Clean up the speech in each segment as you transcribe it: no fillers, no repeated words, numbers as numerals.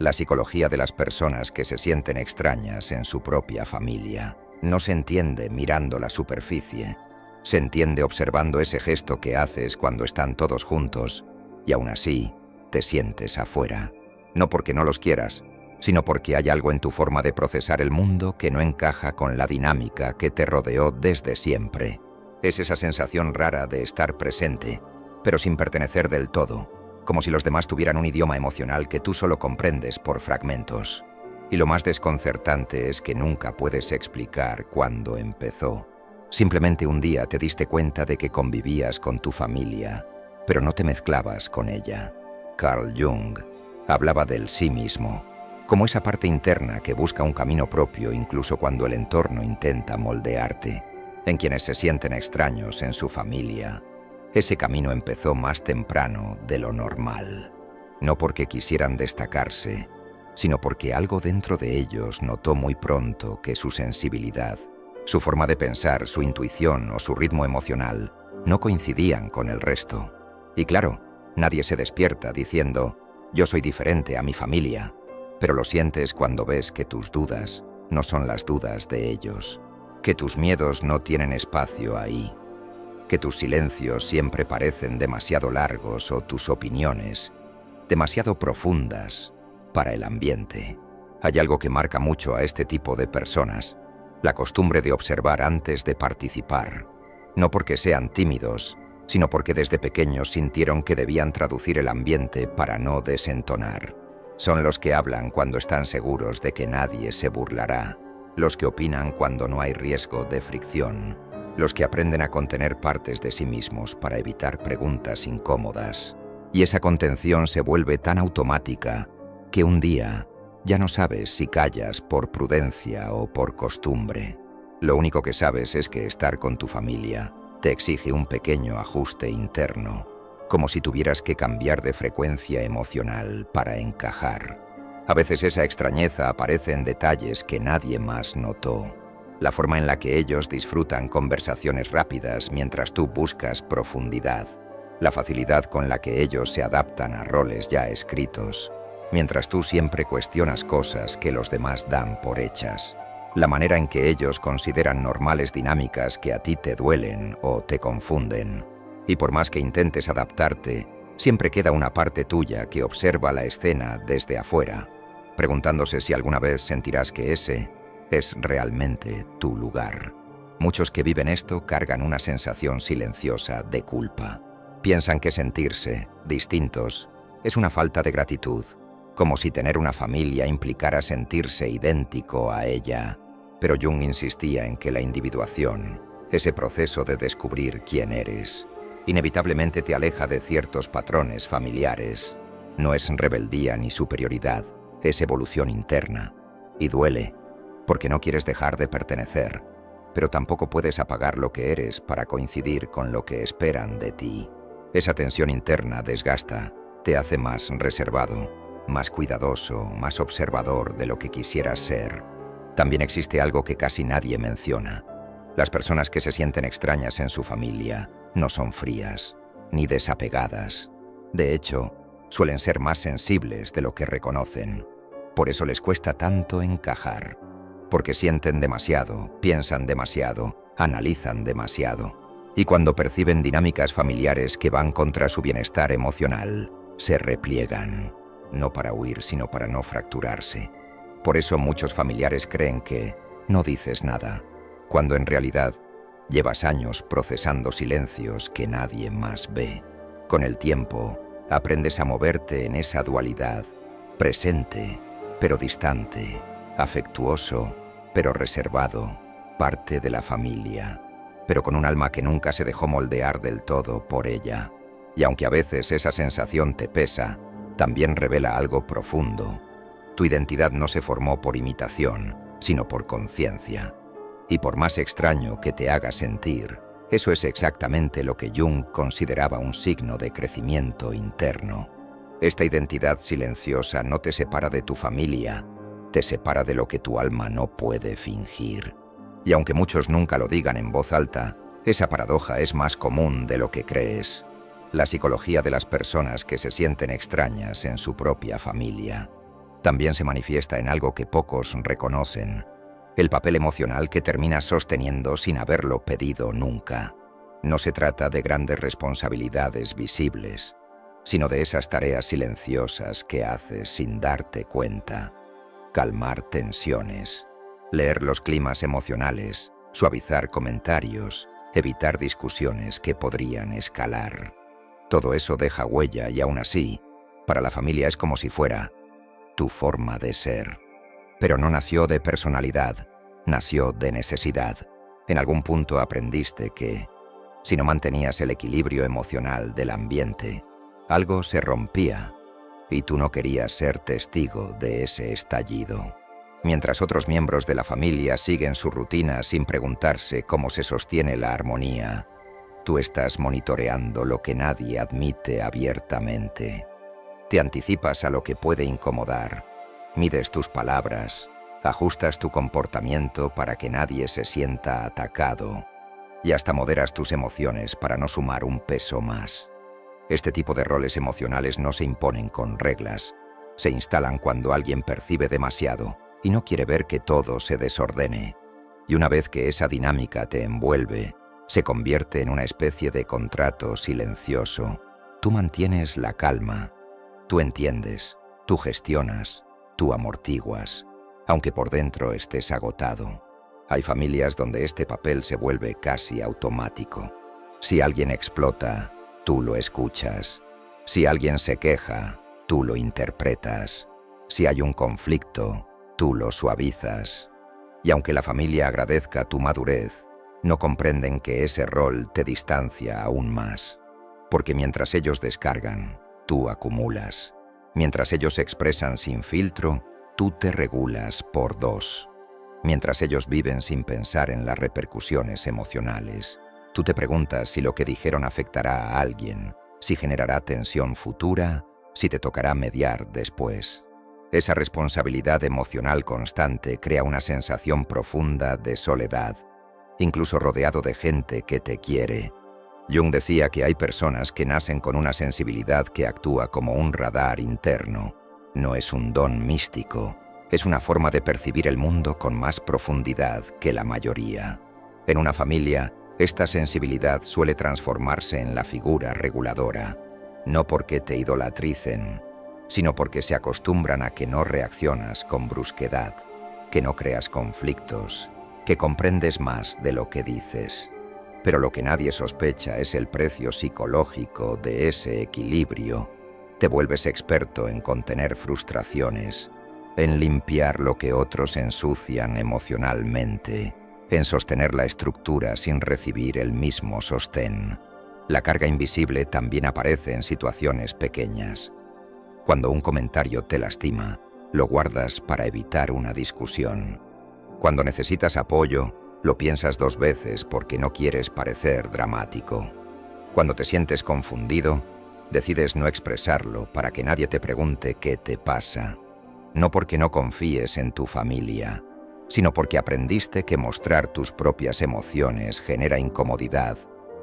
La psicología de las personas que se sienten extrañas en su propia familia no se entiende mirando la superficie. Se entiende observando ese gesto que haces cuando están todos juntos y aún así te sientes afuera. No porque no los quieras, sino porque hay algo en tu forma de procesar el mundo que no encaja con la dinámica que te rodeó desde siempre. Es esa sensación rara de estar presente, pero sin pertenecer del todo, como si los demás tuvieran un idioma emocional que tú solo comprendes por fragmentos. Y lo más desconcertante es que nunca puedes explicar cuándo empezó. Simplemente un día te diste cuenta de que convivías con tu familia, pero no te mezclabas con ella. Carl Jung hablaba del sí mismo, como esa parte interna que busca un camino propio incluso cuando el entorno intenta moldearte. En quienes se sienten extraños en su familia, ese camino empezó más temprano de lo normal. No porque quisieran destacarse, sino porque algo dentro de ellos notó muy pronto que su sensibilidad, su forma de pensar, su intuición o su ritmo emocional no coincidían con el resto. Y claro, nadie se despierta diciendo, yo soy diferente a mi familia, pero lo sientes cuando ves que tus dudas no son las dudas de ellos, que tus miedos no tienen espacio ahí, que tus silencios siempre parecen demasiado largos o tus opiniones demasiado profundas para el ambiente. Hay algo que marca mucho a este tipo de personas, la costumbre de observar antes de participar, no porque sean tímidos, sino porque desde pequeños sintieron que debían traducir el ambiente para no desentonar. Son los que hablan cuando están seguros de que nadie se burlará, los que opinan cuando no hay riesgo de fricción, los que aprenden a contener partes de sí mismos para evitar preguntas incómodas. Y esa contención se vuelve tan automática que un día ya no sabes si callas por prudencia o por costumbre. Lo único que sabes es que estar con tu familia te exige un pequeño ajuste interno, como si tuvieras que cambiar de frecuencia emocional para encajar. A veces esa extrañeza aparece en detalles que nadie más notó. La forma en la que ellos disfrutan conversaciones rápidas mientras tú buscas profundidad. La facilidad con la que ellos se adaptan a roles ya escritos, mientras tú siempre cuestionas cosas que los demás dan por hechas. La manera en que ellos consideran normales dinámicas que a ti te duelen o te confunden. Y por más que intentes adaptarte, siempre queda una parte tuya que observa la escena desde afuera, preguntándose si alguna vez sentirás que ese es realmente tu lugar. Muchos que viven esto cargan una sensación silenciosa de culpa. Piensan que sentirse distintos es una falta de gratitud, como si tener una familia implicara sentirse idéntico a ella. Pero Jung insistía en que la individuación, ese proceso de descubrir quién eres, inevitablemente te aleja de ciertos patrones familiares. No es rebeldía ni superioridad, es evolución interna. Y duele, porque no quieres dejar de pertenecer, pero tampoco puedes apagar lo que eres para coincidir con lo que esperan de ti. Esa tensión interna desgasta, te hace más reservado, más cuidadoso, más observador de lo que quisieras ser. También existe algo que casi nadie menciona. Las personas que se sienten extrañas en su familia no son frías, ni desapegadas. De hecho, suelen ser más sensibles de lo que reconocen. Por eso les cuesta tanto encajar, porque sienten demasiado, piensan demasiado, analizan demasiado. Y cuando perciben dinámicas familiares que van contra su bienestar emocional, se repliegan, no para huir, sino para no fracturarse. Por eso muchos familiares creen que no dices nada, cuando en realidad llevas años procesando silencios que nadie más ve. Con el tiempo, aprendes a moverte en esa dualidad, presente, pero distante, afectuoso, pero reservado, parte de la familia, pero con un alma que nunca se dejó moldear del todo por ella. Y aunque a veces esa sensación te pesa, también revela algo profundo. Tu identidad no se formó por imitación, sino por conciencia. Y por más extraño que te haga sentir, eso es exactamente lo que Jung consideraba un signo de crecimiento interno. Esta identidad silenciosa no te separa de tu familia, te separa de lo que tu alma no puede fingir. Y aunque muchos nunca lo digan en voz alta, esa paradoja es más común de lo que crees. La psicología de las personas que se sienten extrañas en su propia familia También se manifiesta en algo que pocos reconocen: el papel emocional que terminas sosteniendo sin haberlo pedido nunca. No se trata de grandes responsabilidades visibles, sino de esas tareas silenciosas que haces sin darte cuenta. Calmar tensiones, leer los climas emocionales, suavizar comentarios, evitar discusiones que podrían escalar. Todo eso deja huella y aún así, para la familia es como si fuera tu forma de ser. Pero no nació de personalidad, nació de necesidad. En algún punto aprendiste que, si no mantenías el equilibrio emocional del ambiente, algo se rompía y tú no querías ser testigo de ese estallido. Mientras otros miembros de la familia siguen su rutina sin preguntarse cómo se sostiene la armonía, tú estás monitoreando lo que nadie admite abiertamente. Te anticipas a lo que puede incomodar, mides tus palabras, ajustas tu comportamiento para que nadie se sienta atacado y hasta moderas tus emociones para no sumar un peso más. Este tipo de roles emocionales no se imponen con reglas, se instalan cuando alguien percibe demasiado y no quiere ver que todo se desordene. Y una vez que esa dinámica te envuelve, se convierte en una especie de contrato silencioso. Tú mantienes la calma, tú entiendes, tú gestionas, tú amortiguas, aunque por dentro estés agotado. Hay familias donde este papel se vuelve casi automático. Si alguien explota, tú lo escuchas. Si alguien se queja, tú lo interpretas. Si hay un conflicto, tú lo suavizas. Y aunque la familia agradezca tu madurez, no comprenden que ese rol te distancia aún más. Porque mientras ellos descargan, tú acumulas. Mientras ellos se expresan sin filtro, tú te regulas por dos. Mientras ellos viven sin pensar en las repercusiones emocionales, tú te preguntas si lo que dijeron afectará a alguien, si generará tensión futura, si te tocará mediar después. Esa responsabilidad emocional constante crea una sensación profunda de soledad, incluso rodeado de gente que te quiere. Jung decía que hay personas que nacen con una sensibilidad que actúa como un radar interno. No es un don místico, es una forma de percibir el mundo con más profundidad que la mayoría. En una familia, esta sensibilidad suele transformarse en la figura reguladora, no porque te idolatricen, sino porque se acostumbran a que no reaccionas con brusquedad, que no creas conflictos, que comprendes más de lo que dices. Pero lo que nadie sospecha es el precio psicológico de ese equilibrio. Te vuelves experto en contener frustraciones, en limpiar lo que otros ensucian emocionalmente, en sostener la estructura sin recibir el mismo sostén. La carga invisible también aparece en situaciones pequeñas. Cuando un comentario te lastima, lo guardas para evitar una discusión. Cuando necesitas apoyo, lo piensas dos veces porque no quieres parecer dramático. Cuando te sientes confundido, decides no expresarlo para que nadie te pregunte qué te pasa. No porque no confíes en tu familia, sino porque aprendiste que mostrar tus propias emociones genera incomodidad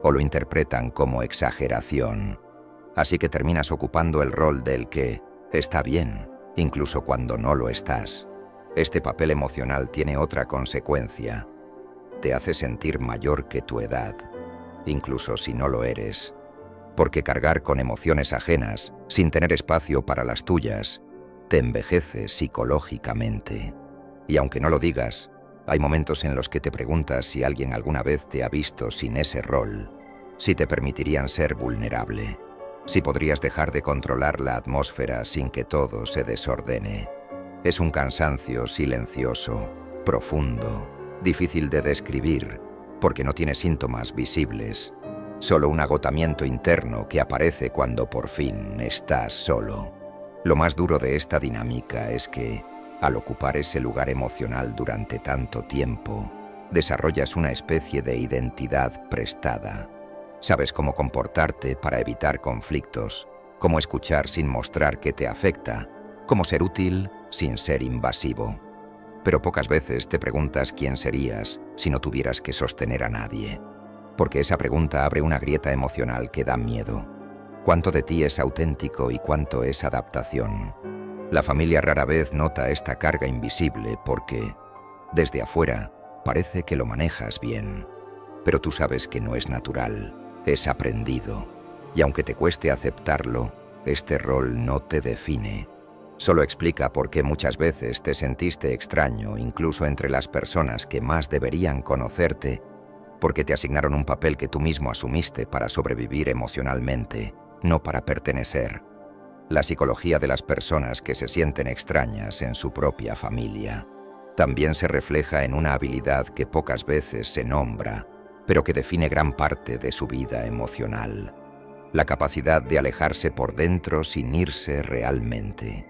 o lo interpretan como exageración. Así que terminas ocupando el rol del que está bien, incluso cuando no lo estás. Este papel emocional tiene otra consecuencia. Te hace sentir mayor que tu edad, incluso si no lo eres. Porque cargar con emociones ajenas, sin tener espacio para las tuyas, te envejece psicológicamente. Y aunque no lo digas, hay momentos en los que te preguntas si alguien alguna vez te ha visto sin ese rol, si te permitirían ser vulnerable, si podrías dejar de controlar la atmósfera sin que todo se desordene. Es un cansancio silencioso, profundo, difícil de describir, porque no tiene síntomas visibles, solo un agotamiento interno que aparece cuando por fin estás solo. Lo más duro de esta dinámica es que, al ocupar ese lugar emocional durante tanto tiempo, desarrollas una especie de identidad prestada. Sabes cómo comportarte para evitar conflictos, cómo escuchar sin mostrar que te afecta, cómo ser útil sin ser invasivo. Pero pocas veces te preguntas quién serías si no tuvieras que sostener a nadie. Porque esa pregunta abre una grieta emocional que da miedo. ¿Cuánto de ti es auténtico y cuánto es adaptación? La familia rara vez nota esta carga invisible porque, desde afuera, parece que lo manejas bien, pero tú sabes que no es natural, es aprendido, y aunque te cueste aceptarlo, este rol no te define. Solo explica por qué muchas veces te sentiste extraño incluso entre las personas que más deberían conocerte, porque te asignaron un papel que tú mismo asumiste para sobrevivir emocionalmente, no para pertenecer. La psicología de las personas que se sienten extrañas en su propia familia también se refleja en una habilidad que pocas veces se nombra, pero que define gran parte de su vida emocional: la capacidad de alejarse por dentro sin irse realmente.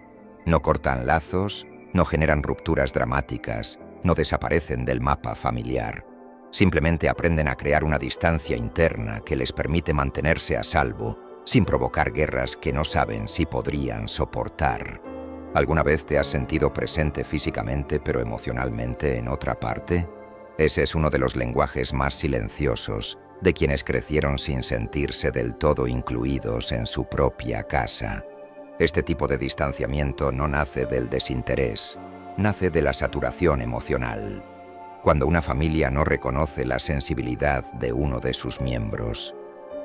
No cortan lazos, no generan rupturas dramáticas, no desaparecen del mapa familiar. Simplemente aprenden a crear una distancia interna que les permite mantenerse a salvo, sin provocar guerras que no saben si podrían soportar. ¿Alguna vez te has sentido presente físicamente pero emocionalmente en otra parte? Ese es uno de los lenguajes más silenciosos de quienes crecieron sin sentirse del todo incluidos en su propia casa. Este tipo de distanciamiento no nace del desinterés, nace de la saturación emocional. Cuando una familia no reconoce la sensibilidad de uno de sus miembros,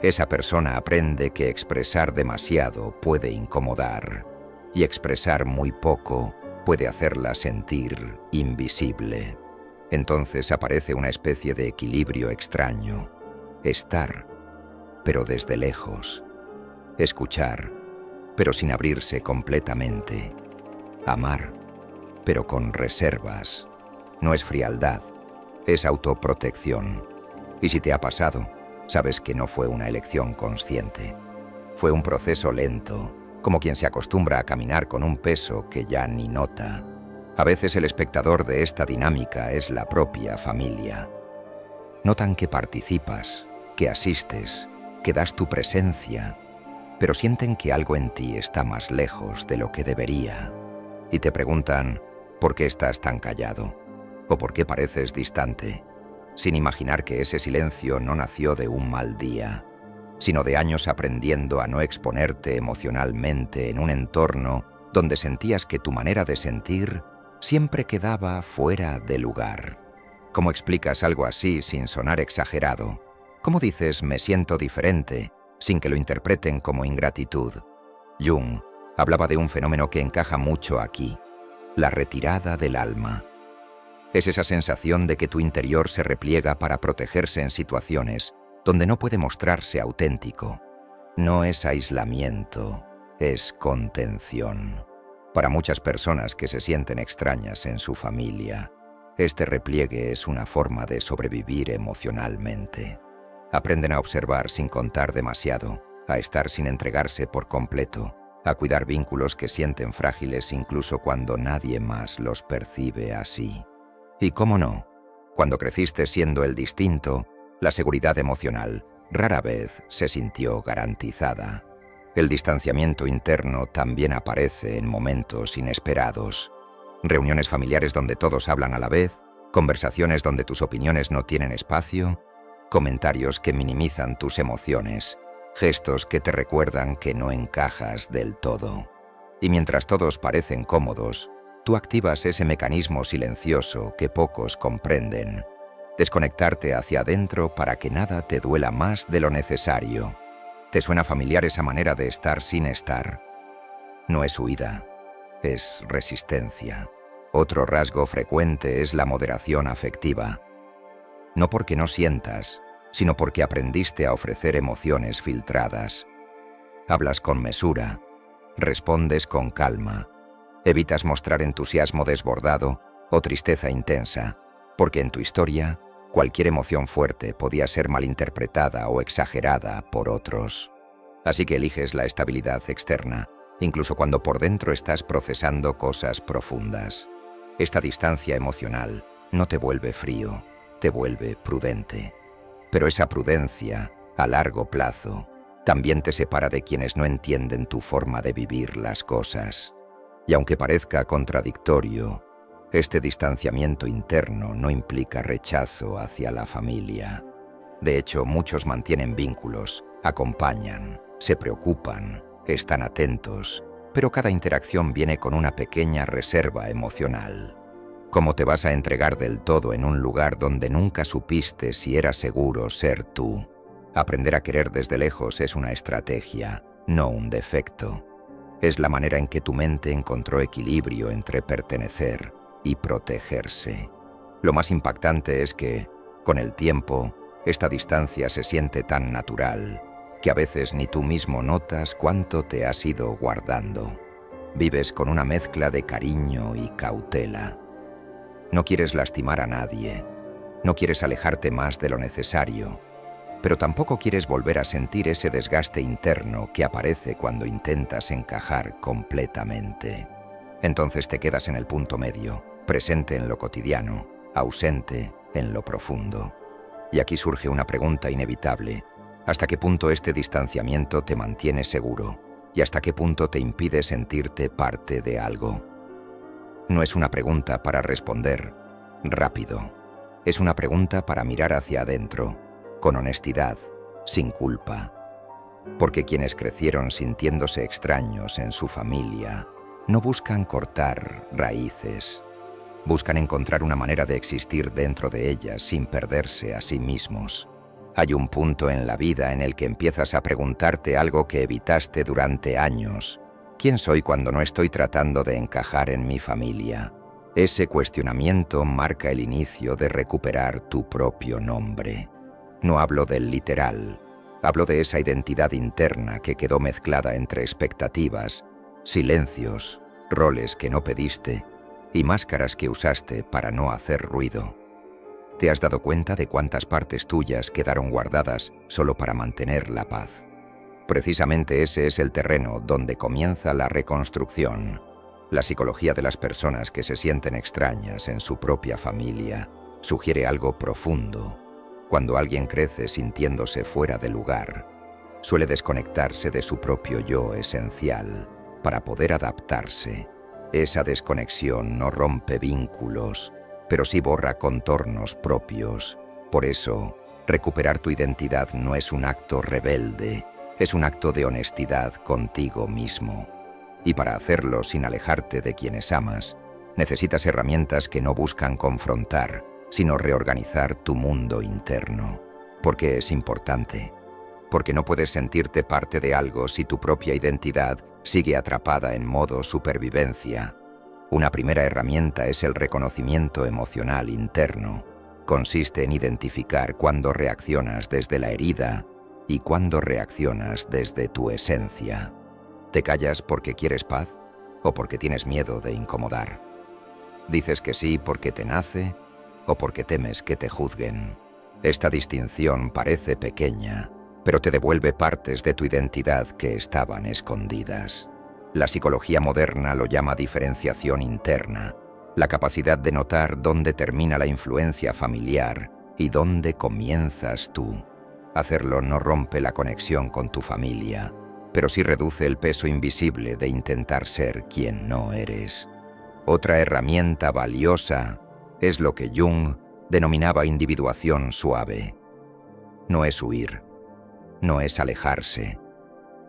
esa persona aprende que expresar demasiado puede incomodar y expresar muy poco puede hacerla sentir invisible. Entonces aparece una especie de equilibrio extraño: estar, pero desde lejos; escuchar, pero sin abrirse completamente; amar, pero con reservas. No es frialdad, es autoprotección. Y si te ha pasado, sabes que no fue una elección consciente. Fue un proceso lento, como quien se acostumbra a caminar con un peso que ya ni nota. A veces el espectador de esta dinámica es la propia familia. Notan que participas, que asistes, que das tu presencia, pero sienten que algo en ti está más lejos de lo que debería. Y te preguntan, ¿por qué estás tan callado? ¿O por qué pareces distante? Sin imaginar que ese silencio no nació de un mal día, sino de años aprendiendo a no exponerte emocionalmente en un entorno donde sentías que tu manera de sentir siempre quedaba fuera de lugar. ¿Cómo explicas algo así sin sonar exagerado? ¿Cómo dices «me siento diferente» sin que lo interpreten como ingratitud? Jung hablaba de un fenómeno que encaja mucho aquí: la retirada del alma. Es esa sensación de que tu interior se repliega para protegerse en situaciones donde no puede mostrarse auténtico. No es aislamiento, es contención. Para muchas personas que se sienten extrañas en su familia, este repliegue es una forma de sobrevivir emocionalmente. Aprenden a observar sin contar demasiado, a estar sin entregarse por completo, a cuidar vínculos que sienten frágiles incluso cuando nadie más los percibe así. Y cómo no, cuando creciste siendo el distinto, la seguridad emocional rara vez se sintió garantizada. El distanciamiento interno también aparece en momentos inesperados. Reuniones familiares donde todos hablan a la vez, conversaciones donde tus opiniones no tienen espacio, comentarios que minimizan tus emociones, gestos que te recuerdan que no encajas del todo. Y mientras todos parecen cómodos, tú activas ese mecanismo silencioso que pocos comprenden: desconectarte hacia adentro para que nada te duela más de lo necesario. ¿Te suena familiar esa manera de estar sin estar? No es huida, es resistencia. Otro rasgo frecuente es la moderación afectiva. No porque no sientas, sino porque aprendiste a ofrecer emociones filtradas. Hablas con mesura, respondes con calma, evitas mostrar entusiasmo desbordado o tristeza intensa, porque en tu historia cualquier emoción fuerte podía ser malinterpretada o exagerada por otros. Así que eliges la estabilidad externa, incluso cuando por dentro estás procesando cosas profundas. Esta distancia emocional no te vuelve frío, te vuelve prudente. Pero esa prudencia, a largo plazo, también te separa de quienes no entienden tu forma de vivir las cosas. Y aunque parezca contradictorio, este distanciamiento interno no implica rechazo hacia la familia. De hecho, muchos mantienen vínculos, acompañan, se preocupan, están atentos, pero cada interacción viene con una pequeña reserva emocional. ¿Cómo te vas a entregar del todo en un lugar donde nunca supiste si era seguro ser tú? Aprender a querer desde lejos es una estrategia, no un defecto. Es la manera en que tu mente encontró equilibrio entre pertenecer y protegerse. Lo más impactante es que, con el tiempo, esta distancia se siente tan natural que a veces ni tú mismo notas cuánto te has ido guardando. Vives con una mezcla de cariño y cautela. No quieres lastimar a nadie, no quieres alejarte más de lo necesario, pero tampoco quieres volver a sentir ese desgaste interno que aparece cuando intentas encajar completamente. Entonces te quedas en el punto medio, presente en lo cotidiano, ausente en lo profundo. Y aquí surge una pregunta inevitable. ¿Hasta qué punto este distanciamiento te mantiene seguro? ¿Y hasta qué punto te impide sentirte parte de algo? No es una pregunta para responder rápido. Es una pregunta para mirar hacia adentro, con honestidad, sin culpa. Porque quienes crecieron sintiéndose extraños en su familia no buscan cortar raíces. Buscan encontrar una manera de existir dentro de ellas sin perderse a sí mismos. Hay un punto en la vida en el que empiezas a preguntarte algo que evitaste durante años. ¿Quién soy cuando no estoy tratando de encajar en mi familia? Ese cuestionamiento marca el inicio de recuperar tu propio nombre. No hablo del literal, hablo de esa identidad interna que quedó mezclada entre expectativas, silencios, roles que no pediste y máscaras que usaste para no hacer ruido. ¿Te has dado cuenta de cuántas partes tuyas quedaron guardadas solo para mantener la paz? Precisamente ese es el terreno donde comienza la reconstrucción. La psicología de las personas que se sienten extrañas en su propia familia sugiere algo profundo. Cuando alguien crece sintiéndose fuera de lugar, suele desconectarse de su propio yo esencial para poder adaptarse. Esa desconexión no rompe vínculos, pero sí borra contornos propios. Por eso, recuperar tu identidad no es un acto rebelde, es un acto de honestidad contigo mismo. Y para hacerlo sin alejarte de quienes amas, necesitas herramientas que no buscan confrontar, sino reorganizar tu mundo interno. ¿Por qué es importante? Porque no puedes sentirte parte de algo si tu propia identidad sigue atrapada en modo supervivencia. Una primera herramienta es el reconocimiento emocional interno. Consiste en identificar cuándo reaccionas desde la herida y cuándo reaccionas desde tu esencia. ¿Te callas porque quieres paz o porque tienes miedo de incomodar? ¿Dices que sí porque te nace o porque temes que te juzguen? Esta distinción parece pequeña, pero te devuelve partes de tu identidad que estaban escondidas. La psicología moderna lo llama diferenciación interna, la capacidad de notar dónde termina la influencia familiar y dónde comienzas tú. Hacerlo no rompe la conexión con tu familia, pero sí reduce el peso invisible de intentar ser quien no eres. Otra herramienta valiosa es lo que Jung denominaba individuación suave. No es huir, no es alejarse,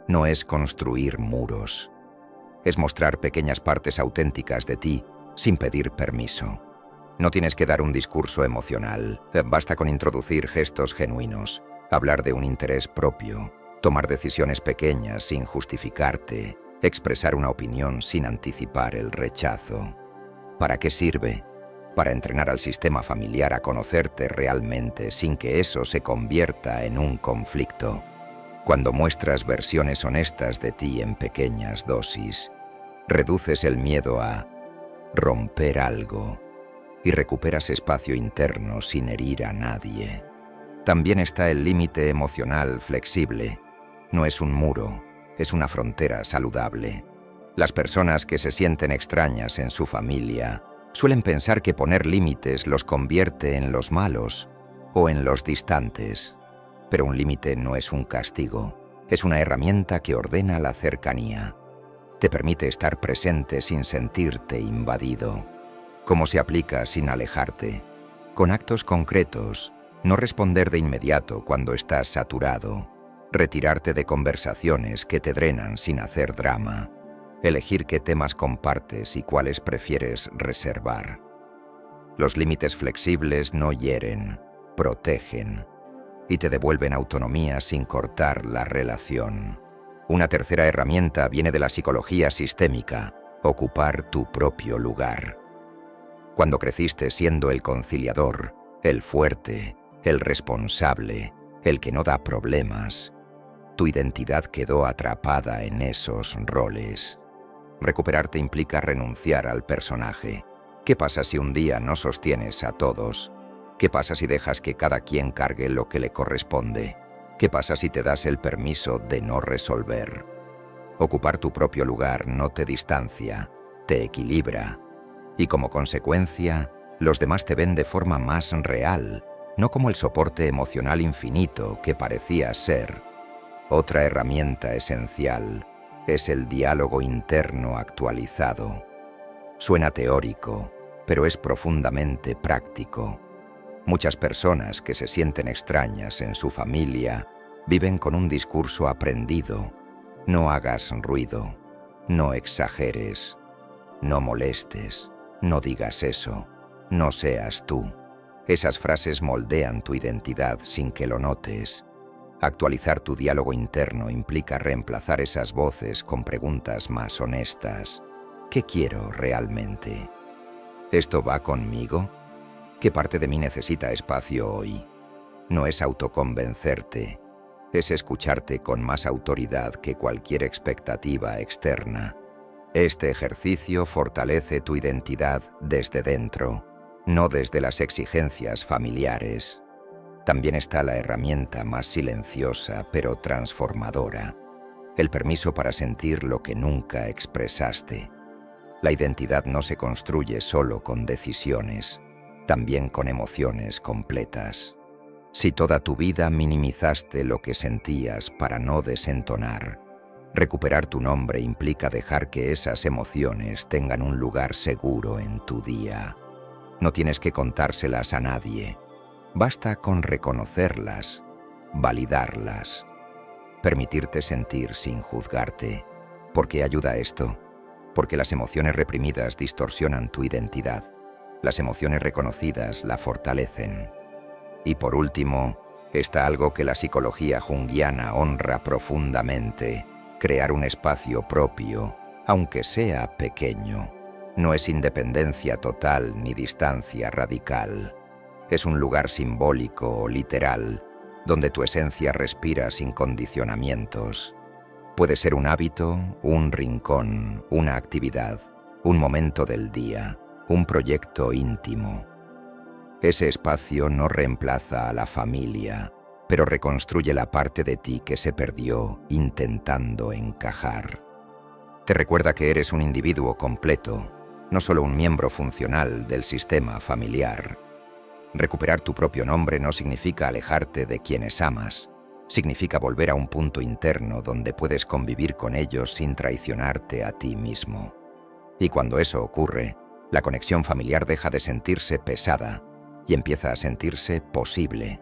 no es construir muros. Es mostrar pequeñas partes auténticas de ti sin pedir permiso. No tienes que dar un discurso emocional, basta con introducir gestos genuinos, hablar de un interés propio, tomar decisiones pequeñas sin justificarte, expresar una opinión sin anticipar el rechazo. ¿Para qué sirve? Para entrenar al sistema familiar a conocerte realmente sin que eso se convierta en un conflicto. Cuando muestras versiones honestas de ti en pequeñas dosis, reduces el miedo a romper algo y recuperas espacio interno sin herir a nadie. También está el límite emocional flexible. No es un muro, es una frontera saludable. Las personas que se sienten extrañas en su familia suelen pensar que poner límites los convierte en los malos o en los distantes. Pero un límite no es un castigo, es una herramienta que ordena la cercanía. Te permite estar presente sin sentirte invadido. ¿Cómo se aplica sin alejarte? Con actos concretos, no responder de inmediato cuando estás saturado, retirarte de conversaciones que te drenan sin hacer drama, Elegir qué temas compartes y cuáles prefieres reservar. Los límites flexibles no hieren, protegen y te devuelven autonomía sin cortar la relación. Una tercera herramienta viene de la psicología sistémica: ocupar tu propio lugar. Cuando creciste siendo el conciliador, el fuerte, el responsable, el que no da problemas, tu identidad quedó atrapada en esos roles. Recuperarte implica renunciar al personaje. ¿Qué pasa si un día no sostienes a todos? ¿Qué pasa si dejas que cada quien cargue lo que le corresponde? ¿Qué pasa si te das el permiso de no resolver? Ocupar tu propio lugar no te distancia, te equilibra. Y como consecuencia, los demás te ven de forma más real, no como el soporte emocional infinito que parecías ser. Otra herramienta esencial es el diálogo interno actualizado. Suena teórico, pero es profundamente práctico. Muchas personas que se sienten extrañas en su familia viven con un discurso aprendido. No hagas ruido, no exageres, no molestes, no digas eso, no seas tú. Esas frases moldean tu identidad sin que lo notes. Actualizar tu diálogo interno implica reemplazar esas voces con preguntas más honestas. ¿Qué quiero realmente? ¿Esto va conmigo? ¿Qué parte de mí necesita espacio hoy? No es autoconvencerte, es escucharte con más autoridad que cualquier expectativa externa. Este ejercicio fortalece tu identidad desde dentro, no desde las exigencias familiares. También está la herramienta más silenciosa pero transformadora: el permiso para sentir lo que nunca expresaste. La identidad no se construye solo con decisiones, también con emociones completas. Si toda tu vida minimizaste lo que sentías para no desentonar, recuperar tu nombre implica dejar que esas emociones tengan un lugar seguro en tu día. No tienes que contárselas a nadie. Basta con reconocerlas, validarlas, permitirte sentir sin juzgarte. ¿Por qué ayuda esto? Porque las emociones reprimidas distorsionan tu identidad. Las emociones reconocidas la fortalecen. Y por último, está algo que la psicología junguiana honra profundamente: crear un espacio propio, aunque sea pequeño. No es independencia total ni distancia radical. Es un lugar simbólico o literal, donde tu esencia respira sin condicionamientos. Puede ser un hábito, un rincón, una actividad, un momento del día, un proyecto íntimo. Ese espacio no reemplaza a la familia, pero reconstruye la parte de ti que se perdió intentando encajar. Te recuerda que eres un individuo completo, no solo un miembro funcional del sistema familiar. Recuperar tu propio nombre no significa alejarte de quienes amas. Significa volver a un punto interno donde puedes convivir con ellos sin traicionarte a ti mismo. Y cuando eso ocurre, la conexión familiar deja de sentirse pesada y empieza a sentirse posible.